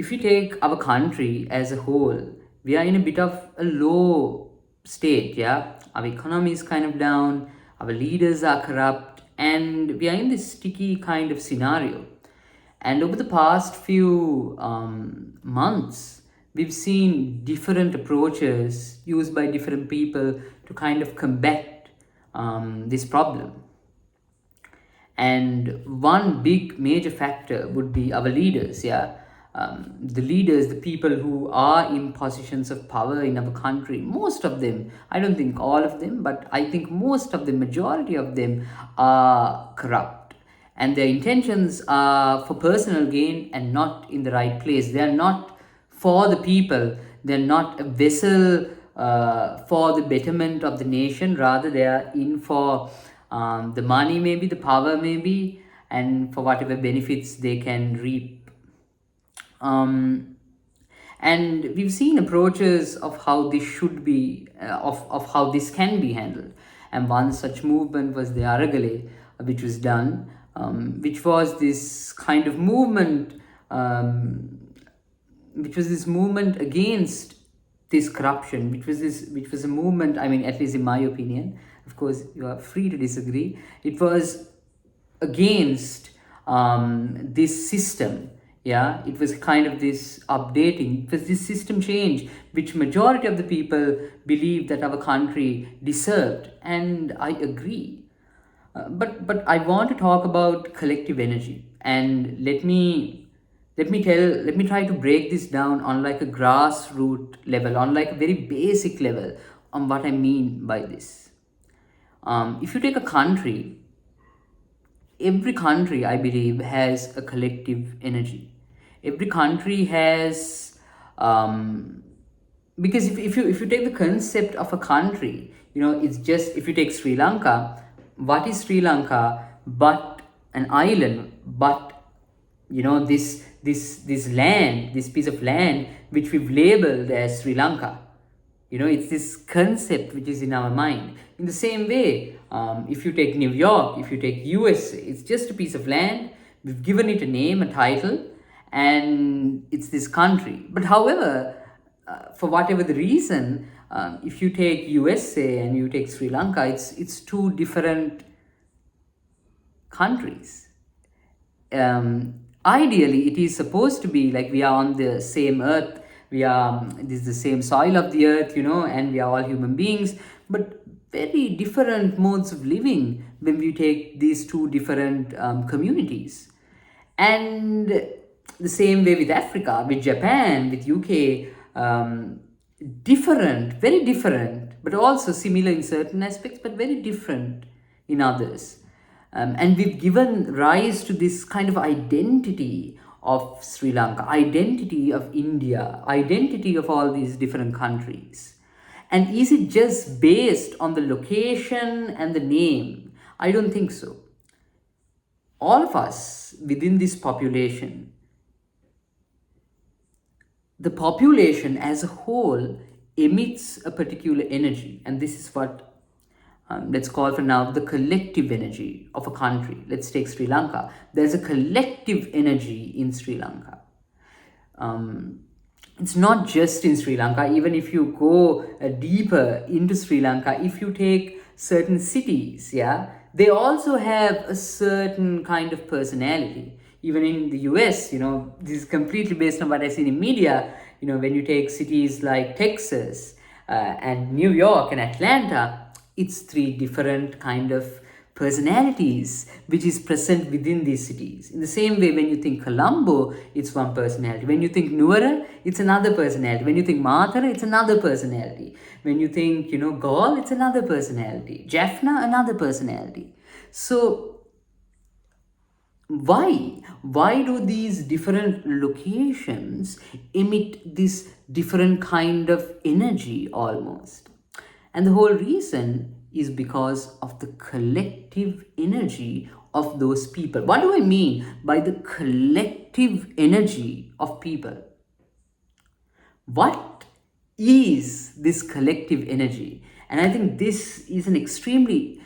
if you take our country as a whole, we are in a bit of a low state, yeah? Our economy is kind of down, our leaders are corrupt, and we are in this sticky kind of scenario. And over the past few months, we've seen different approaches used by different people to kind of combat this problem. And one big major factor would be our leaders, yeah. The leaders, the people who are in positions of power in our country, most of them, I don't think all of them, but I think most of the majority of them are corrupt, and their intentions are for personal gain and not in the right place. They are not for the people, they're not a vessel for the betterment of the nation. Rather, they are in for the money, maybe the power, maybe, and for whatever benefits they can reap. um, and we've seen approaches of how this should be, of how this can be handled. And one such movement was the Aragale, which was done, which was this kind of movement, which was this movement against this corruption, which was a movement, I mean, at least in my opinion, of course you are free to disagree, it was against this system. Yeah, it was kind of this updating, it was this system change which majority of the people believe that our country deserved, and I agree. But I want to talk about collective energy, and let me try to break this down on like a grassroots level, on like a very basic level, on what I mean by this. If you take a country, every country, I believe, has a collective energy. Every country has, because if you take the concept of a country, it's just, if you take Sri Lanka, what is Sri Lanka but an island, but this land, this piece of land which we've labeled as Sri Lanka. It's this concept which is in our mind. In the same way, if you take New York, if you take USA, it's just a piece of land. We've given it a name, a title, and it's this country. But however, for whatever the reason, if you take USA and you take Sri Lanka, it's two different countries. Ideally, it is supposed to be like we are on the same earth, this is the same soil of the earth, and we are all human beings, but very different modes of living when we take these two different communities. And the same way with Africa, with Japan, with UK, different, very different, but also similar in certain aspects, but very different in others. And we've given rise to this kind of identity of Sri Lanka, identity of India, identity of all these different countries. And is it just based on the location and the name? I don't think so. All of us within this population, the population as a whole emits a particular energy, and this is what let's call for now the collective energy of a country. Let's take Sri Lanka. There's a collective energy in Sri Lanka. It's not just in Sri Lanka. Even if you go deeper into Sri Lanka, if you take certain cities, yeah, they also have a certain kind of personality. Even in the US, this is completely based on what I see in media. When you take cities like Texas and New York and Atlanta, it's three different kind of personalities which is present within these cities. In the same way, when you think Colombo, it's one personality. When you think Nuwara, it's another personality. When you think Matara, it's another personality. When you think, Gaul, it's another personality. Jaffna, another personality. So why do these different locations emit this different kind of energy almost? And the whole reason is because of the collective energy of those people. What do I mean by the collective energy of people? What is this collective energy? And I think this is an extremely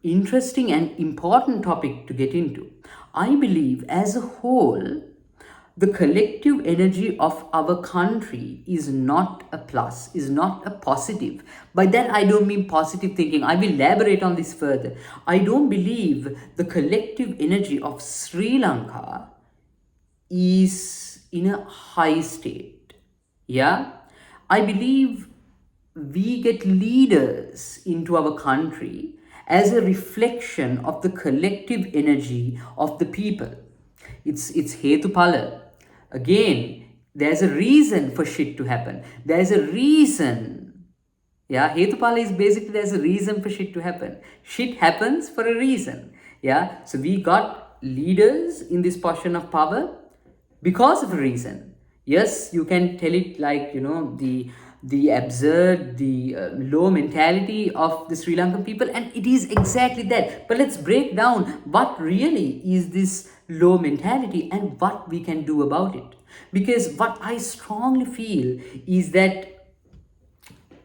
interesting and important topic to get into. I believe as a whole, the collective energy of our country is not a plus, is not a positive. By that, I don't mean positive thinking. I will elaborate on this further. I don't believe the collective energy of Sri Lanka is in a high state. Yeah, I believe we get leaders into our country as a reflection of the collective energy of the people. It's Hetupala. Again, there's a reason for shit to happen. There's a reason. Yeah, Hetupala is basically there's a reason for shit to happen. Shit happens for a reason. Yeah, so we got leaders in this portion of power because of a reason. Yes, you can tell it like, the absurd, the low mentality of the Sri Lankan people, and it is exactly that. But let's break down what really is this low mentality and what we can do about it. Because what I strongly feel is that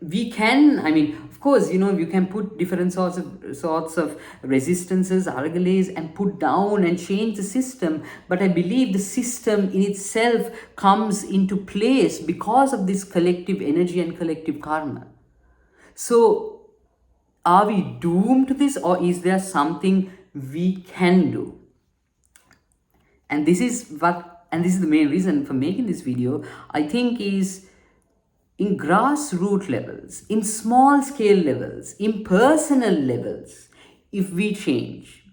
we can, I mean, of course, you can put different sorts of resistances, argales, and put down and change the system. But I believe the system in itself comes into place because of this collective energy and collective karma. So are we doomed to this, or is there something we can do? And this is the main reason for making this video, I think, is in grassroots levels, in small scale levels, in personal levels. If we change,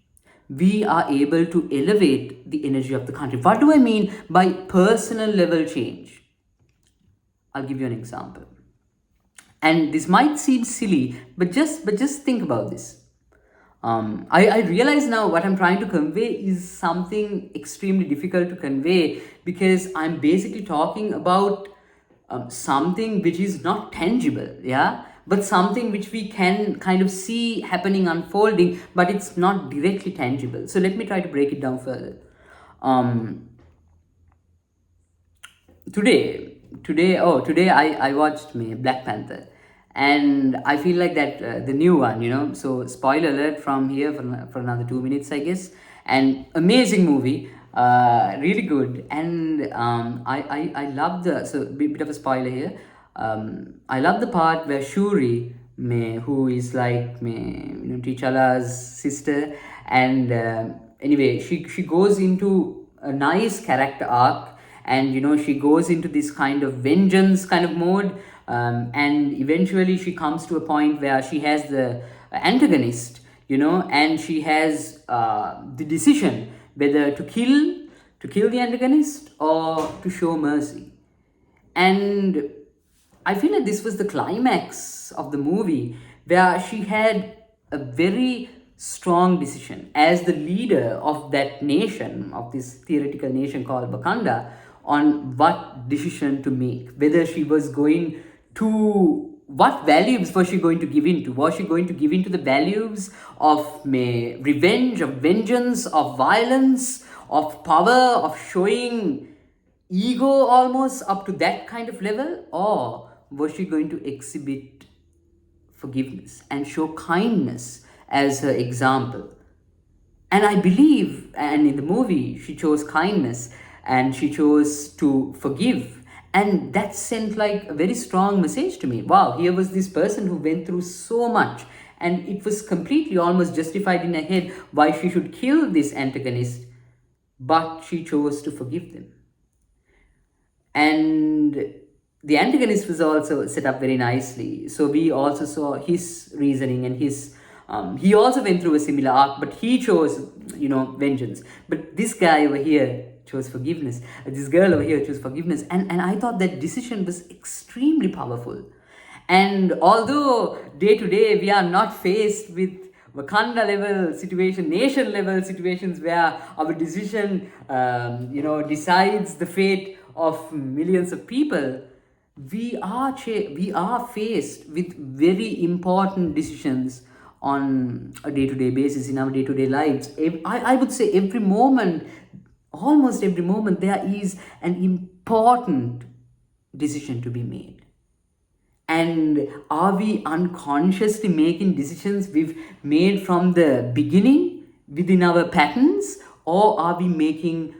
we are able to elevate the energy of the country. What do I mean by personal level change? I'll give you an example. And this might seem silly, but just think about this. I realize now what I'm trying to convey is something extremely difficult to convey, because I'm basically talking about something which is not tangible, yeah, but something which we can kind of see happening, unfolding, but it's not directly tangible. So let me try to break it down further. Today I watched Black Panther, and I feel like that the new one, so spoiler alert from here for another 2 minutes, I guess. And amazing movie, really good. And I love the, so bit of a spoiler here. I love the part where Shuri, who is like T'Challa's sister, and anyway, she goes into a nice character arc, and she goes into this kind of vengeance kind of mode, and eventually she comes to a point where she has the antagonist, and she has the decision whether to kill the antagonist or to show mercy. And I feel like this was the climax of the movie, where she had a very strong decision as the leader of that nation, of this theoretical nation called Wakanda, on what decision to make. Whether she was going to, what values was she going to give into? Was she going to give into the values of revenge, of vengeance, of violence, of power, of showing ego almost up to that kind of level? Or was she going to exhibit forgiveness and show kindness as her example? And I believe, and in the movie, she chose kindness and she chose to forgive. And that sent like a very strong message to me. Wow, here was this person who went through so much, and it was completely almost justified in her head why she should kill this antagonist, but she chose to forgive them. And the antagonist was also set up very nicely. So we also saw his reasoning and his he also went through a similar arc, but he chose, vengeance. But this guy over here chose forgiveness. This girl over here chose forgiveness. And I thought that decision was extremely powerful. And although day to day we are not faced with Wakanda level situation, nation level situations where our decision, decides the fate of millions of people, we are faced with very important decisions on a day-to-day basis in our day-to-day lives. I would say every moment, almost every moment, there is an important decision to be made. And are we unconsciously making decisions we've made from the beginning within our patterns, or are we making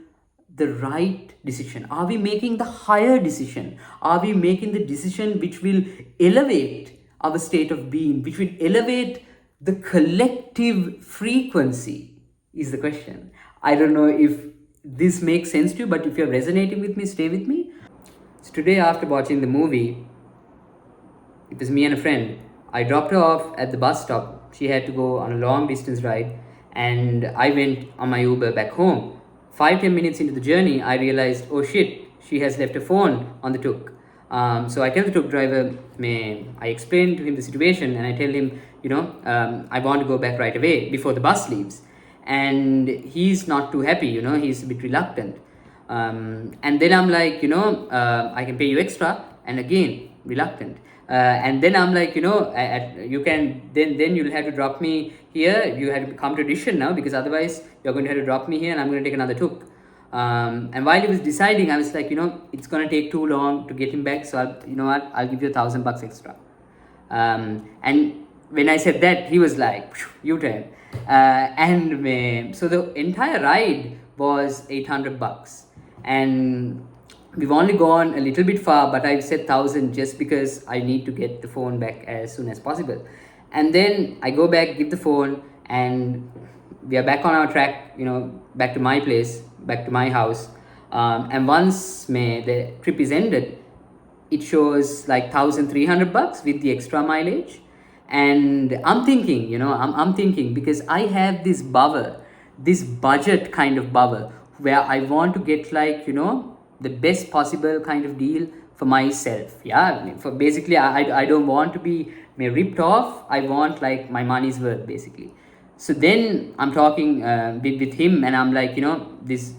the right decision? Are we making the higher decision? Are we making the decision which will elevate our state of being, which will elevate the collective frequency? Is the question. I don't know if this makes sense to you, but if you're resonating with me, stay with me. So today, after watching the movie, it was me and a friend. I dropped her off at the bus stop. She had to go on a long distance ride, and I went on my Uber back home. 5-10 minutes into the journey, I realized, oh shit, she has left her phone on the tuk. So I tell the tuk driver, I explain to him the situation, and I tell him, I want to go back right away before the bus leaves. And he's not too happy, he's a bit reluctant. And then I'm like, I can pay you extra, and again, reluctant. And then I'm like, you can, then you'll have to drop me here. You have to come to a decision now, because otherwise you're going to have to drop me here and I'm going to take another tuk. And while he was deciding, I was like, it's going to take too long to get him back. So I'll give you $1,000 extra. And when I said that, he was like, U-turn. So the entire ride was $800. And we've only gone a little bit far, but I've said 1,000 just because I need to get the phone back as soon as possible. And then I go back, give the phone, and we are back on our track, back to my place, back to my house. And once the trip is ended, it shows like $1,300 with the extra mileage. And I'm thinking, I'm thinking, because I have this buffer, this budget kind of buffer, where I want to get like, the best possible kind of deal for myself. For basically, I don't want to be ripped off. I want like my money's worth, basically. So then I'm talking with him, and I'm like, this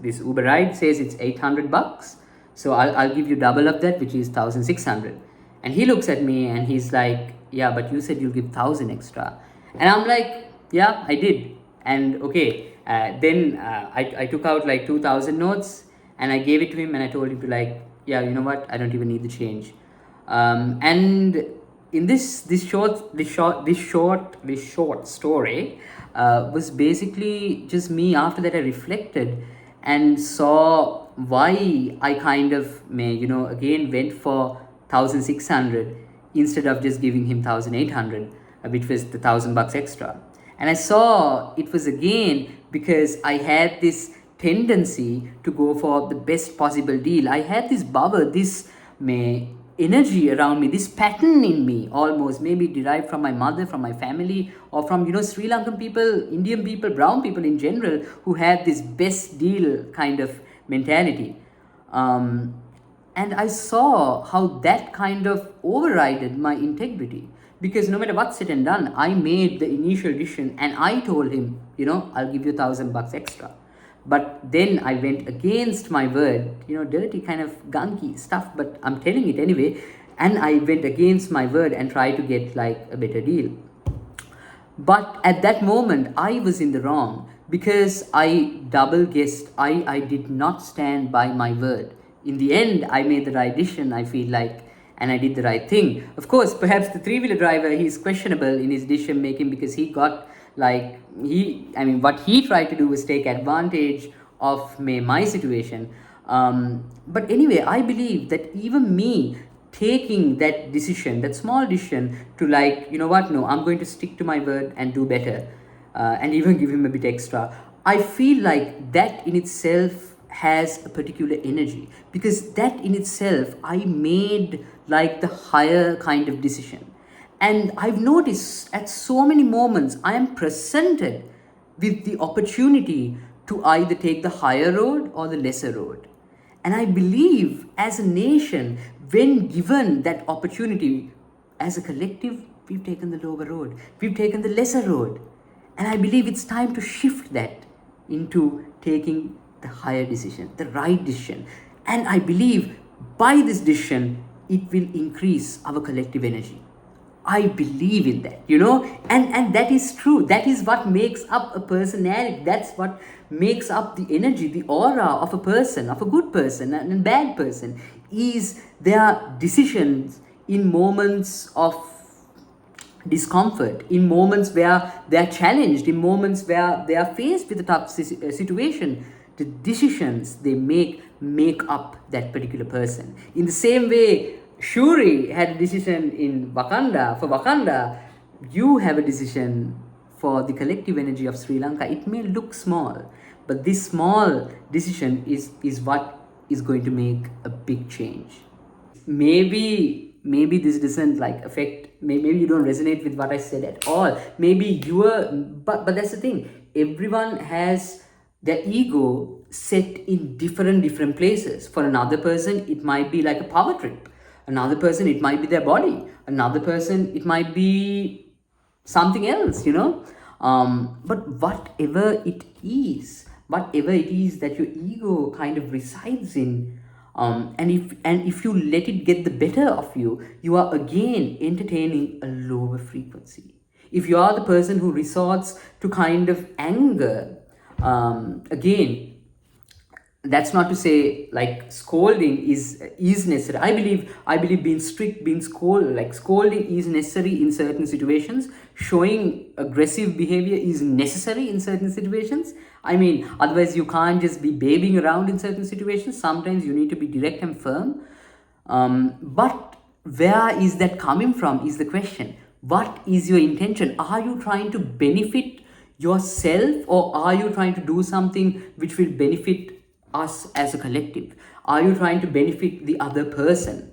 Uber ride says it's $800, so I'll give you double of that, which is 1,600. And he looks at me and he's like, yeah, but you said you'll give 1,000 extra. And I'm like, yeah, I did. And okay, then I took out like 2,000 notes, and I gave it to him, and I told him to like, yeah, you know what, I don't even need the change. And in this short story was basically just me. After that, I reflected and saw why I kind of again went for 1,600 instead of just giving him 1,800, which was the $1,000 extra. And I saw it was again because I had this tendency to go for the best possible deal. I had this bubble, this energy around me, this pattern in me, almost maybe derived from my mother, from my family, or from Sri Lankan people, Indian people, brown people in general, who have this best deal kind of mentality. And I saw how that kind of overrided my integrity. Because no matter what's said and done, I made the initial decision, and I told him, I'll give you $1,000 extra. But then I went against my word, dirty kind of gunky stuff, but I'm telling it anyway. And I went against my word and tried to get like a better deal. But at that moment, I was in the wrong, because I double guessed. I did not stand by my word. In the end, I made the right decision, I feel like, and I did the right thing. Of course, perhaps the three-wheeler driver, he's questionable in his decision making, because he got like, what he tried to do was take advantage of my situation. But anyway, I believe that even me taking that decision, that small decision to like, no, I'm going to stick to my word and do better, and even give him a bit extra, I feel like that in itself has a particular energy, because that in itself I made like the higher kind of decision. And I've noticed at so many moments I am presented with the opportunity to either take the higher road or the lesser road. And I believe as a nation, when given that opportunity, as a collective, we've taken the lower road, we've taken the lesser road. And I believe it's time to shift that into taking the higher decision, the right decision. And I believe by this decision, it will increase our collective energy. I believe in that, and that is true. That is what makes up a personality. That's what makes up the energy, the aura of a person, of a good person and a bad person, is their decisions in moments of discomfort, in moments where they are challenged, in moments where they are faced with a tough situation. the decisions they make up that particular person. In the same way, Shuri had a decision in Wakanda. For Wakanda, you have a decision for the collective energy of Sri Lanka. It may look small, but this small decision is what is going to make a big change. Maybe this doesn't like affect, maybe you don't resonate with what I said at all. Maybe you are, but that's the thing. Everyone has their ego set in different places. For another person, it might be like a power trip. Another person, it might be their body. Another person, it might be something else, but whatever it is that your ego kind of resides in, and if you let it get the better of you, you are again entertaining a lower frequency. If you are the person who resorts to kind of anger, again, that's not to say like scolding is necessary. I believe being strict, being scolding is necessary in certain situations. Showing aggressive behavior is necessary in certain situations. I mean, otherwise you can't just be babying around in certain situations. Sometimes you need to be direct and firm. But where is that coming from is the question. What is your intention? Are you trying to benefit yourself, or are you trying to do something which will benefit us as a collective? Are you trying to benefit the other person?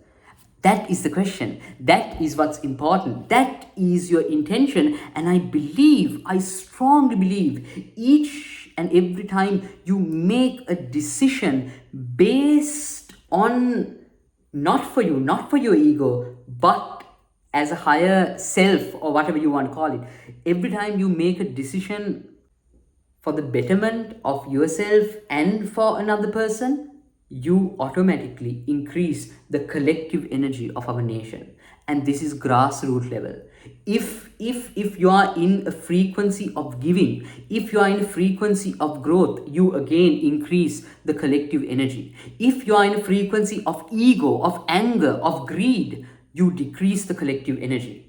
That is the question. That is what's important. That is your intention. And I strongly believe, each and every time you make a decision based on not for you, not for your ego, but as a higher self, or whatever you want to call it, every time you make a decision for the betterment of yourself and for another person, you automatically increase the collective energy of our nation. And this is grassroots level. If you are in a frequency of giving, if you are in a frequency of growth, you again increase the collective energy. If you are in a frequency of ego, of anger, of greed, you decrease the collective energy.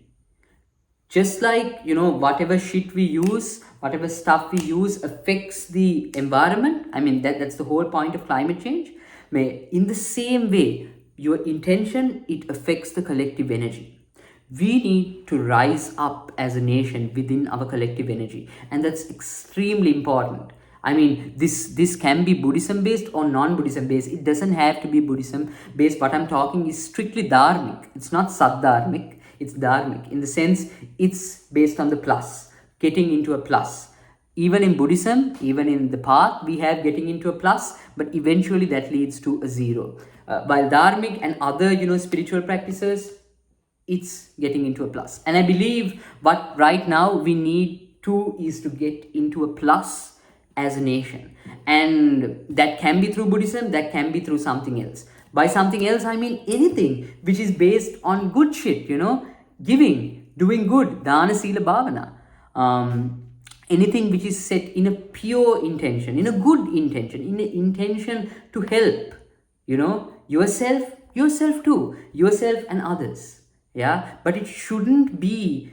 Just like, whatever shit we use, whatever stuff we use affects the environment. I mean, that's the whole point of climate change. In the same way, your intention, it affects the collective energy. We need to rise up as a nation within our collective energy. And that's extremely important. I mean, this can be Buddhism based or non-Buddhism based. It doesn't have to be Buddhism based. What I'm talking is strictly dharmic. It's not sad-dharmic. It's dharmic. In the sense, it's based on the plus, getting into a plus. Even in Buddhism, even in the path, we have getting into a plus, but eventually that leads to a zero. While dharmic and other, spiritual practices, it's getting into a plus. And I believe what right now we need to is to get into a plus as a nation. And that can be through Buddhism, that can be through something else. By something else, I mean anything which is based on good shit, giving, doing good, dana, sila, bhavana. Anything which is set in a pure intention, in a good intention, in an intention to help, yourself too, yourself and others. Yeah, but it shouldn't be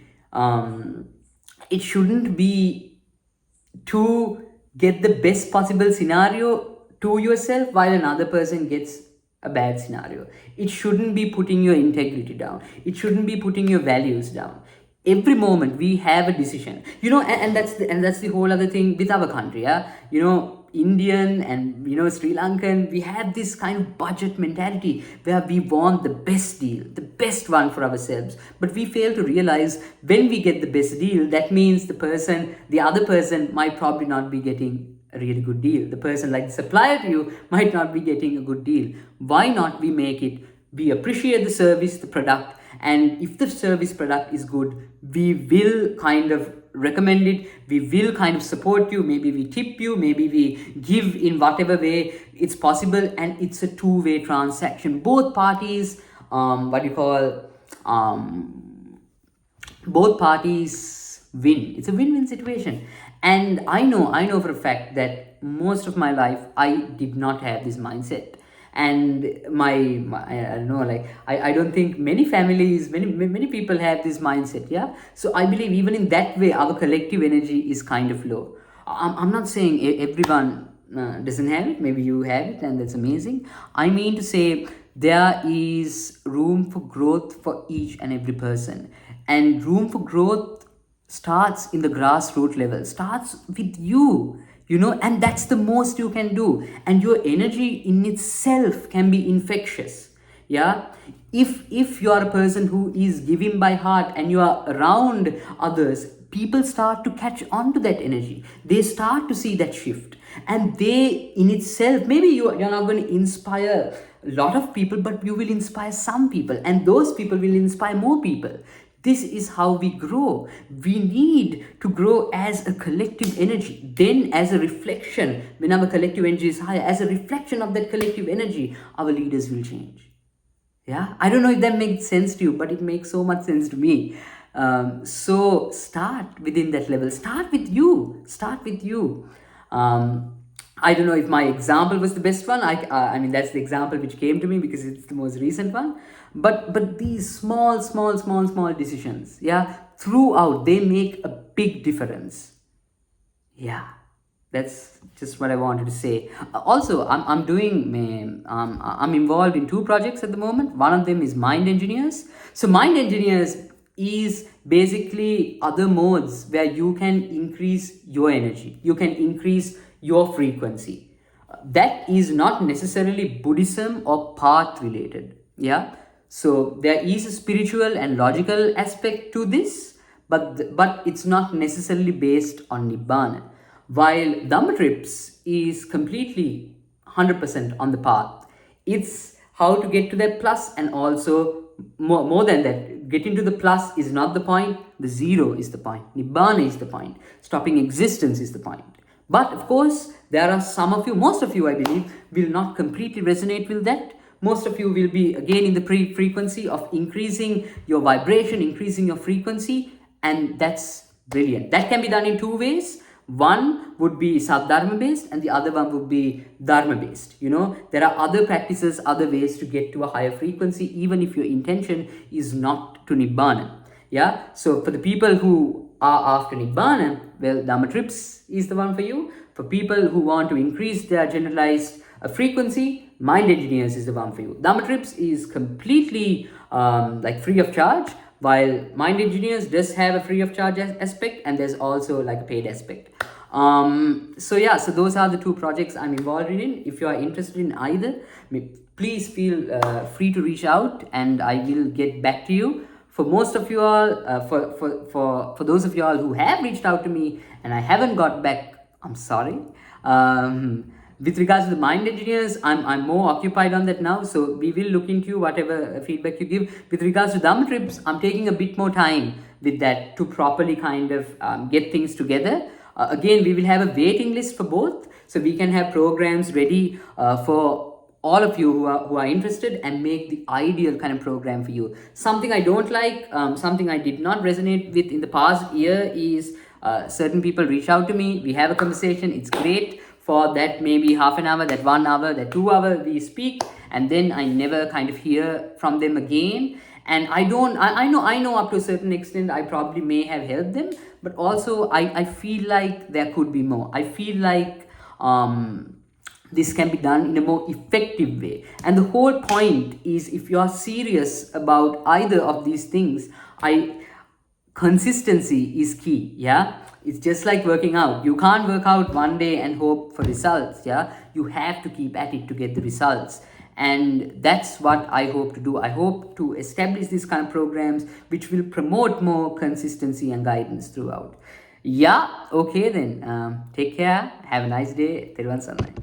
to get the best possible scenario to yourself while another person gets a bad scenario. It shouldn't be putting your integrity down. It shouldn't be putting your values down. Every moment we have a decision, and that's the whole other thing with our country. Yeah, Indian and Sri Lankan, we have this kind of budget mentality where we want the best deal, the best one for ourselves, but we fail to realize when we get the best deal, that means the other person might probably not be getting a really good deal. The person like the supplier to you might not be getting a good deal. Why not we make it, we appreciate the service, the product, and if the service product is good, we will kind of recommend it, we will kind of support you, maybe we tip you, maybe we give in whatever way it's possible, and it's a two-way transaction. Both parties, both parties win. It's a win-win situation. And I know for a fact that most of my life I did not have this mindset. And I don't think many families, many people have this mindset. Yeah, so I believe even in that way our collective energy is kind of low. I'm not saying everyone doesn't have it, maybe you have it, and that's amazing. I mean to say, there is room for growth for each and every person, and room for growth starts in the grassroots level, starts with you, and that's the most you can do. And your energy in itself can be infectious. Yeah, if you are a person who is giving by heart and you are around others, people start to catch on to that energy, they start to see that shift, and they in itself, maybe you're not going to inspire a lot of people, but you will inspire some people, and those people will inspire more people. This is how we grow. We need to grow as a collective energy. Then, as a reflection, when our collective energy is higher, as a reflection of that collective energy, our leaders will change. Yeah, I don't know if that makes sense to you, but it makes so much sense to me. So start within that level. Start with you. Start with you. I don't know if my example was the best one. I mean, that's the example which came to me because it's the most recent one. But these small decisions, yeah, throughout, they make a big difference. Yeah, that's just what I wanted to say. Also, I'm doing I'm involved in two projects at the moment. One of them is Mind Engineers. So Mind Engineers is basically other modes where you can increase your energy, you can increase your frequency. That is not necessarily Buddhism or path related. Yeah, so there is a spiritual and logical aspect to this, but it's not necessarily based on nibbana. While Dhamma trips is completely 100% on the path. It's how to get to that plus, and also more than that, getting to the plus is not the point, the zero is the point, nibbana is the point, stopping existence is the point. But of course, there are some of you, most of you, I believe, will not completely resonate with that. Most of you will be again in the frequency of increasing your vibration, increasing your frequency, and that's brilliant. That can be done in two ways. One would be Sadharma based, and the other one would be Dharma based. There are other practices, other ways to get to a higher frequency, even if your intention is not to Nibbana. Yeah, so for the people who are after Nibbana, well, Dhamma trips is the one for you. For people who want to increase their generalized frequency, Mind Engineers is the one for you. Dhamma trips is completely like free of charge, while Mind Engineers does have a free of charge aspect, and there's also like a paid aspect. So those are the two projects I'm involved in. If you are interested in either, please feel free to reach out, and I will get back to you. For most of you all, for those of you all who have reached out to me and I haven't got back, I'm sorry. With regards to the Mind Engineers, I'm more occupied on that now, so we will look into whatever feedback you give. With regards to Dhamma trips, I'm taking a bit more time with that to properly kind of get things together. Again, we will have a waiting list for both, so we can have programs ready for all of you who are interested, and make the ideal kind of program for you. Something I don't like, something I did not resonate with in the past year is certain people reach out to me, we have a conversation, it's great. For that maybe half an hour, that 1 hour, that 2 hour we speak, and then I never kind of hear from them again. And I know up to a certain extent I probably may have helped them, but also I feel like there could be more. I feel like this can be done in a more effective way. And the whole point is, if you are serious about either of these things, consistency is key. Yeah, it's just like working out. You can't work out one day and hope for results. Yeah, you have to keep at it to get the results. And that's what I hope to do. I hope to establish these kind of programs which will promote more consistency and guidance throughout. Yeah, okay then. Take care. Have a nice day. Thirvan Sanai.